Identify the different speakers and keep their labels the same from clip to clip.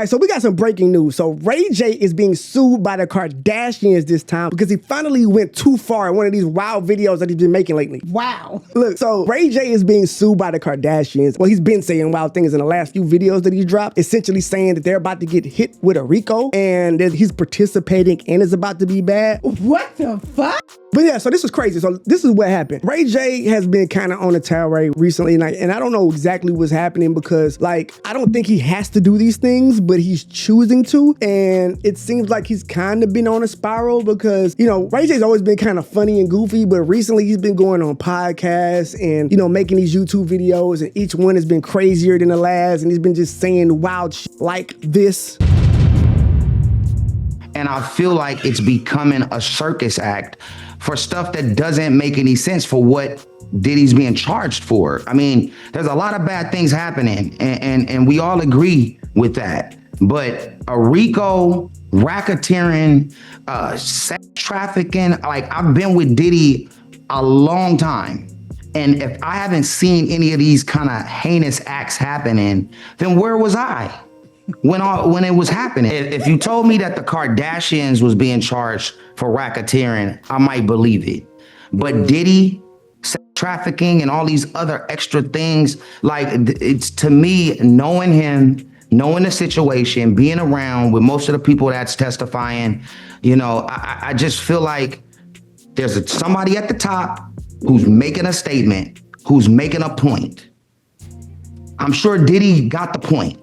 Speaker 1: right, so we got some breaking news. So Ray J is being sued by the Kardashians this time because he finally went too far in one of these wild videos that he's been making lately.
Speaker 2: Wow.
Speaker 1: Look, so Ray J is being sued by the Kardashians. Well, he's been saying wild things in the last few videos that he's dropped, essentially saying that they're about to get hit with a RICO and that he's participating and is about to be bad.
Speaker 2: What the fuck?
Speaker 1: But yeah, so this was crazy. So this is what happened. Ray J has been kind of on a tirade recently, and I don't know exactly what's happening because, like, I don't think he has to do these things, but he's choosing to. And it seems like he's kind of been on a spiral because, you know, Ray J's always been kind of funny and goofy, but recently he's been going on podcasts and, you know, making these YouTube videos, and each one has been crazier than the last, and he's been just saying wild shit like this.
Speaker 3: And I feel like it's becoming a circus act for stuff that doesn't make any sense for what Diddy's being charged for. I mean, there's a lot of bad things happening, and we all agree with that. But a RICO, racketeering, sex trafficking, like, I've been with Diddy a long time. And if I haven't seen any of these kind of heinous acts happening, then where was I when it was happening? If you told me that the Kardashians was being charged for racketeering, I might believe it. But Diddy, sex trafficking, and all these other extra things, like, it's, to me, knowing him, knowing the situation, being around with most of the people that's testifying, you know, I just feel like there's somebody at the top who's making a statement, who's making a point. I'm sure Diddy got the point.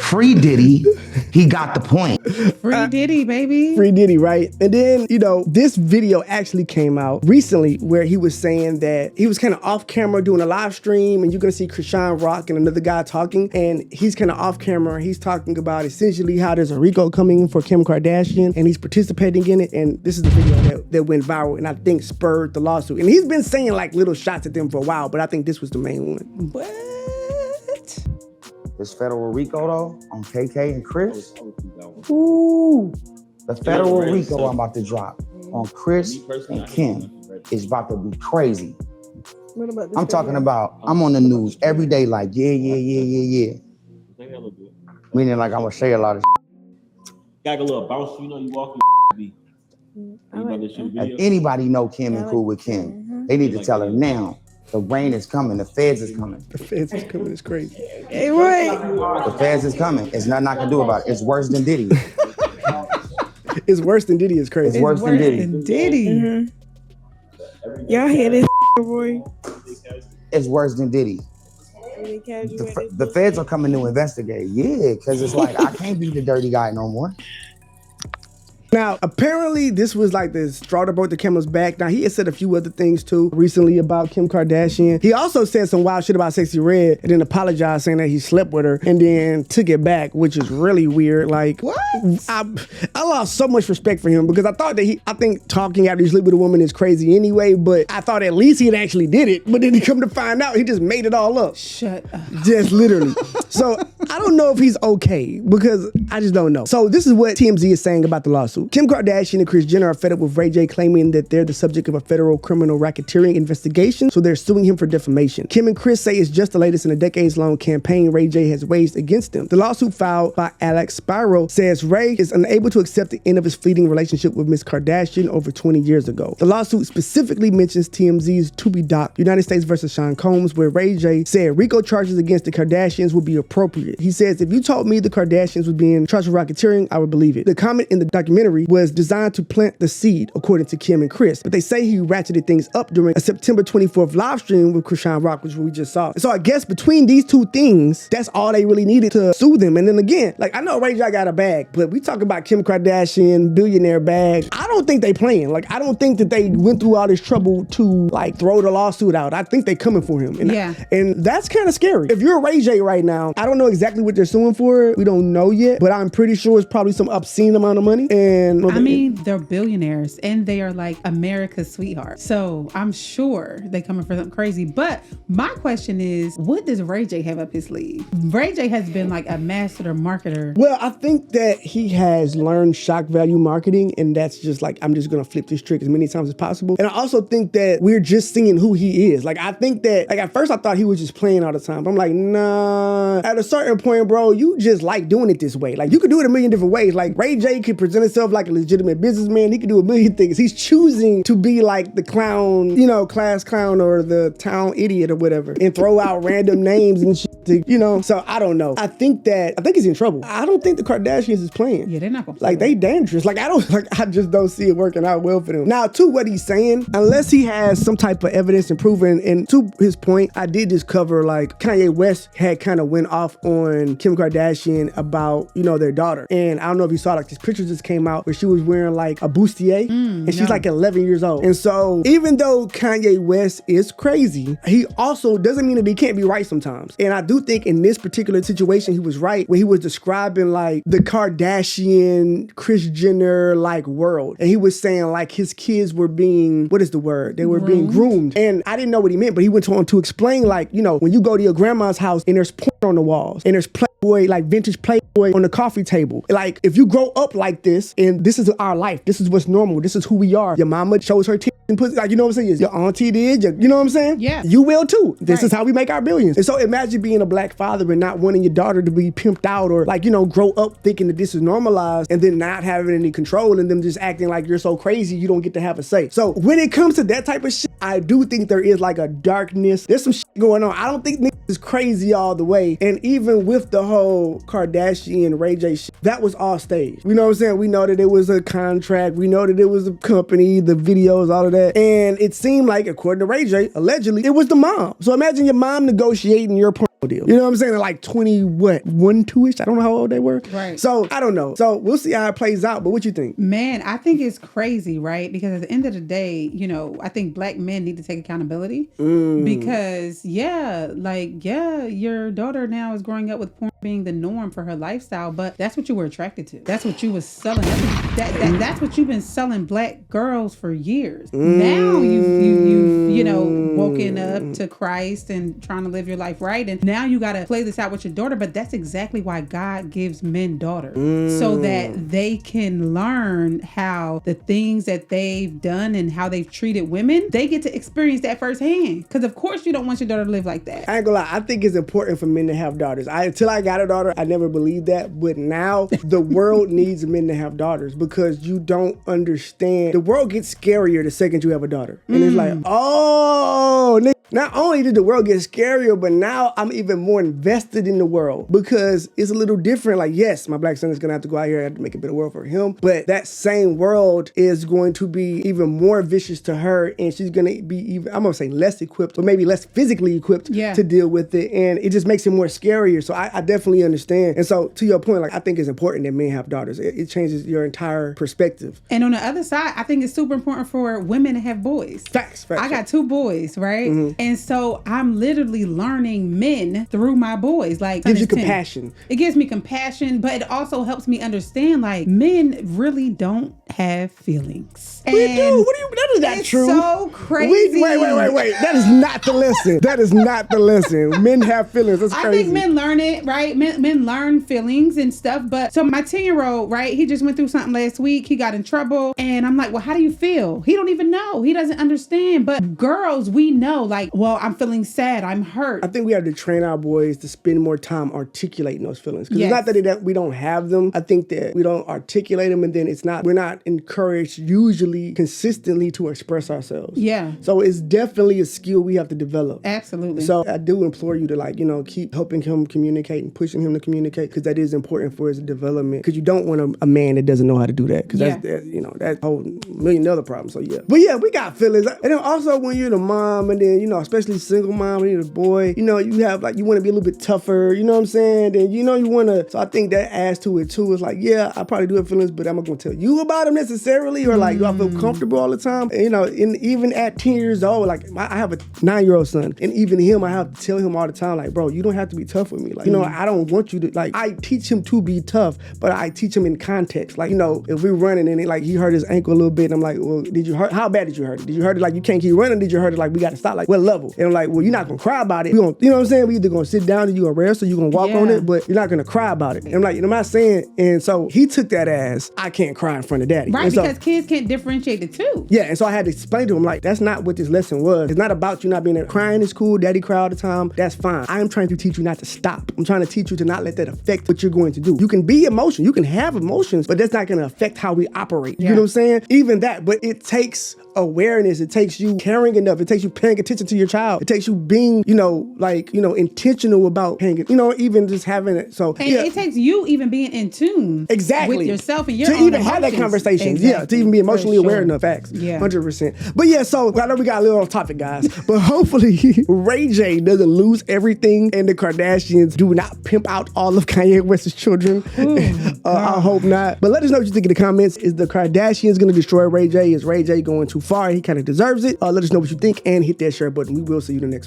Speaker 3: Free Diddy, he got the point.
Speaker 2: Free Diddy, baby.
Speaker 1: Free Diddy, right? And then, you know, this video actually came out recently where he was saying that he was kind of off camera doing a live stream, and you're gonna see Krishan Rock and another guy talking, and he's kind of off camera. He's talking about essentially how there's a RICO coming for Kim Kardashian, and he's participating in it. And this is the video that went viral, and I think spurred the lawsuit. And he's been saying like little shots at them for a while, but I think this was the main one.
Speaker 2: What?
Speaker 3: This federal RICO, though, on KK and Kris.
Speaker 2: Ooh.
Speaker 3: The federal RICO I'm about to drop on Kris and Kim is about to be crazy.
Speaker 2: What about this?
Speaker 3: I'm talking about, I'm on the news every day like, yeah. Meaning like I'm gonna say a lot of
Speaker 4: Got a little bounce, you know, you walking.
Speaker 3: If anybody know Kim and cool with Kim, they need to tell her now. The rain is coming. The feds is coming.
Speaker 1: The feds is coming. It's crazy.
Speaker 2: Hey, right.
Speaker 3: The feds is coming. It's nothing I can do about it. It's worse than Diddy.
Speaker 1: It's worse than Diddy. It's crazy.
Speaker 3: It's worse than Diddy.
Speaker 2: Mm-hmm. Y'all hear this, boy?
Speaker 3: It's worse than Diddy. The feds are coming to investigate. Yeah, because it's like, I can't be the dirty guy no more.
Speaker 1: Now, apparently this was like the straw that broke the camel's back. Now, he has said a few other things too recently about Kim Kardashian. He also said some wild shit about Sexy Red and then apologized saying that he slept with her and then took it back, which is really weird. Like,
Speaker 2: what?
Speaker 1: I lost so much respect for him because I thought that I think talking after you sleep with a woman is crazy anyway, but I thought at least he had actually did it. But then he come to find out, he just made it all up.
Speaker 2: Shut up.
Speaker 1: Just literally. So I don't know if he's okay because I just don't know. So this is what TMZ is saying about the lawsuit. Kim Kardashian and Kris Jenner are fed up with Ray J claiming that they're the subject of a federal criminal racketeering investigation, so they're suing him for defamation. Kim and Kris say it's just the latest in a decades-long campaign Ray J has waged against them. The lawsuit filed by Alex Spiro says Ray is unable to accept the end of his fleeting relationship with Ms. Kardashian over 20 years ago. The lawsuit specifically mentions TMZ's to-be doc, United States versus Sean Combs, where Ray J said RICO charges against the Kardashians would be appropriate. He says, if you told me the Kardashians was being charged with racketeering, I would believe it. The comment in the documentary was designed to plant the seed, according to Kim and Kris, but they say he ratcheted things up during a September 24th live stream with Krishan Rock, which we just saw. And so I guess between these two things, that's all they really needed to sue them. And then again, like, I know Ray J got a bag, but we talk about Kim Kardashian, billionaire bag. I don't think they playing. Like, I don't think that they went through all this trouble to like throw the lawsuit out. I think they coming for him. And and that's kind of scary. If you're Ray J right now, I don't know exactly what they're suing for. We don't know yet, but I'm pretty sure it's probably some obscene amount of money. And
Speaker 2: I mean, they're billionaires and they are like America's sweetheart. So I'm sure they coming for something crazy. But my question is, what does Ray J have up his sleeve? Ray J has been like a master marketer.
Speaker 1: Well, I think that he has learned shock value marketing, and that's just like, I'm just gonna flip this trick as many times as possible. And I also think that we're just seeing who he is. Like, I think that, like, at first I thought he was just playing all the time, but I'm like, nah. At a certain standpoint, bro, you just like doing it this way. Like, you could do it a million different ways. Like, Ray J could present himself like a legitimate businessman. He could do a million things. He's choosing to be like the clown, you know, class clown or the town idiot or whatever, and throw out random names and shit, to, you know? So, I don't know. I think he's in trouble. I don't think the Kardashians is playing.
Speaker 2: Yeah, they're not gonna
Speaker 1: like, they dangerous. Like, I just don't see it working out well for them. Now, to what he's saying, unless he has some type of evidence and proven, and to his point, I did just cover, like, Kanye West had kind of went off on Kim Kardashian about, you know, their daughter. And I don't know if you saw, like, this picture just came out where she was wearing, like, a bustier, and she's, like, 11 years old. And so, even though Kanye West is crazy, he also doesn't mean that he can't be right sometimes. And I do think in this particular situation, he was right when he was describing, like, the Kardashian, Kris Jenner, like, world. And he was saying, like, his kids were being, what is the word? They were being groomed. And I didn't know what he meant, but he went on to explain, like, you know, when you go to your grandma's house and there's porn on the walls and there's Playboy, like vintage Playboy on the coffee table. Like, if you grow up like this and this is our life, this is what's normal, this is who we are. Your mama shows her titties and pussy, like, you know what I'm saying? Your auntie did, you know what I'm saying?
Speaker 2: Yeah.
Speaker 1: You will too. This is how we make our billions. And so imagine being a black father and not wanting your daughter to be pimped out or, like, you know, grow up thinking that this is normalized and then not having any control and them just acting like you're so crazy you don't get to have a say. So when it comes to that type of shit, I do think there is like a darkness. There's some shit going on. I don't think niggas is crazy all the way. And even with the whole Kardashian Ray J shit, that was all staged. You know what I'm saying? We know that it was a contract. We know that it was a company, the videos, all of that. And it seemed like, according to Ray J, allegedly, it was the mom. So imagine your mom negotiating your porno deal. You know what I'm saying? They're like 20, what, 1, 2-ish? I don't know how old they were.
Speaker 2: Right.
Speaker 1: So I don't know. So we'll see how it plays out. But what you think?
Speaker 2: Man, I think it's crazy, right? Because at the end of the day, you know, I think black men need to take accountability because, your daughter now is growing up with porn being the norm for her lifestyle, but that's what you were attracted to. That's what you was selling. That's what you've been selling black girls for years. Now you've you know, woken up to Christ and trying to live your life right, and now you got to play this out with your daughter. But that's exactly why God gives men daughters, so that they can learn how the things that they've done and how they've treated women, they get to experience that firsthand. Because of course you don't want your daughter to live like that.
Speaker 1: I ain't gonna lie, I think it's important for men to have daughters. Until I got a daughter, I never believed that. But now the world needs men to have daughters because you don't understand. The world gets scarier the second you have a daughter. And it's like, oh, nigga. Not only did the world get scarier, but now I'm even more invested in the world because it's a little different. Like, yes, my black son is going to have to go out here and have to make a better world for him. But that same world is going to be even more vicious to her. And she's going to be even, I'm going to say less equipped or maybe less physically equipped to deal with it. And it just makes it more scarier. So I definitely understand. And so to your point, like, I think it's important that men have daughters. It changes your entire perspective.
Speaker 2: And on the other side, I think it's super important for women to have boys.
Speaker 1: Facts.
Speaker 2: I got 2 boys, right? And so I'm literally learning men through my boys. Like,
Speaker 1: gives you compassion.
Speaker 2: It gives me compassion, but it also helps me understand, like, men really don't have feelings.
Speaker 1: We do. What do you? That is not true.
Speaker 2: It's so crazy.
Speaker 1: Wait. That is not the lesson. That is not the lesson. Men have feelings. That's crazy.
Speaker 2: I think men learn it, right? Men learn feelings and stuff. But so my 10-year-old, right? He just went through something last week. He got in trouble, and I'm like, well, how do you feel? He don't even know. He doesn't understand. But girls, we know, like, well, I'm feeling sad. I'm hurt.
Speaker 1: I think we have to train our boys to spend more time articulating those feelings. Because it's not that we don't have them. I think that we don't articulate them, and then we're not encouraged usually consistently to express ourselves.
Speaker 2: Yeah.
Speaker 1: So it's definitely a skill we have to develop.
Speaker 2: Absolutely.
Speaker 1: So I do implore you to, like, you know, keep helping him communicate and pushing him to communicate, because that is important for his development. Because you don't want a man that doesn't know how to do that. Because that's a whole million other problems. So yeah. But yeah, we got feelings. And then also when you're the mom, and then, you know, especially single mom, and you're the boy, you know, you have, like, you want to be a little bit tougher, you know what I'm saying? And you know, you want to, so I think that adds to it too. It's like, yeah, I probably do have feelings, but I'm not going to tell you about them necessarily, or like, do I feel comfortable all the time? And, you know, even at 10 years old, like, I have a 9-year-old son, and even him, I have to tell him all the time, like, bro, you don't have to be tough with me. Like, you know, I don't want you to, like, I teach him to be tough, but I teach him in context. Like, you know, if we're running and he hurt his ankle a little bit, and I'm like, well, how bad did you hurt it? Did you hurt it like you can't keep running? Did you hurt it like we got to stop? Like, what level? And I'm like, well, you're not going to cry about it. You know what I'm saying? We either going to sit down and you're going to rest, or you're going to walk on it, but you're not going to cry about it. And I'm like, you know what I'm saying? And so he took that as, I can't cry in front of daddy.
Speaker 2: Right,
Speaker 1: and
Speaker 2: because kids can't differentiate the two.
Speaker 1: Yeah, and so I had to explain to him, like, that's not what this lesson was. It's not about you not being there. Crying is cool. Daddy cry all the time. That's fine. I'm trying to teach you not to stop. I'm trying to teach teach you to not let that affect what you're going to do. You can be emotional, you can have emotions, but that's not going to affect how we operate. You know what I'm saying? Even that, but it takes awareness. It takes you caring enough. It takes you paying attention to your child. It takes you being, intentional about paying it, even just having it. So
Speaker 2: it takes you even being in tune with yourself and your own
Speaker 1: even have that conversation.
Speaker 2: Exactly.
Speaker 1: Yeah, to even be emotionally aware enough. Facts.
Speaker 2: Yeah.
Speaker 1: 100%. But yeah, so I know we got a little off topic, guys, but hopefully Ray J doesn't lose everything and the Kardashians do not pimp out all of Kanye West's children. I hope not. But let us know what you think in the comments. Is the Kardashians going to destroy Ray J? Is Ray J going too far? He kind of deserves it. Let us know what you think and hit that share button. We will see you in the next one.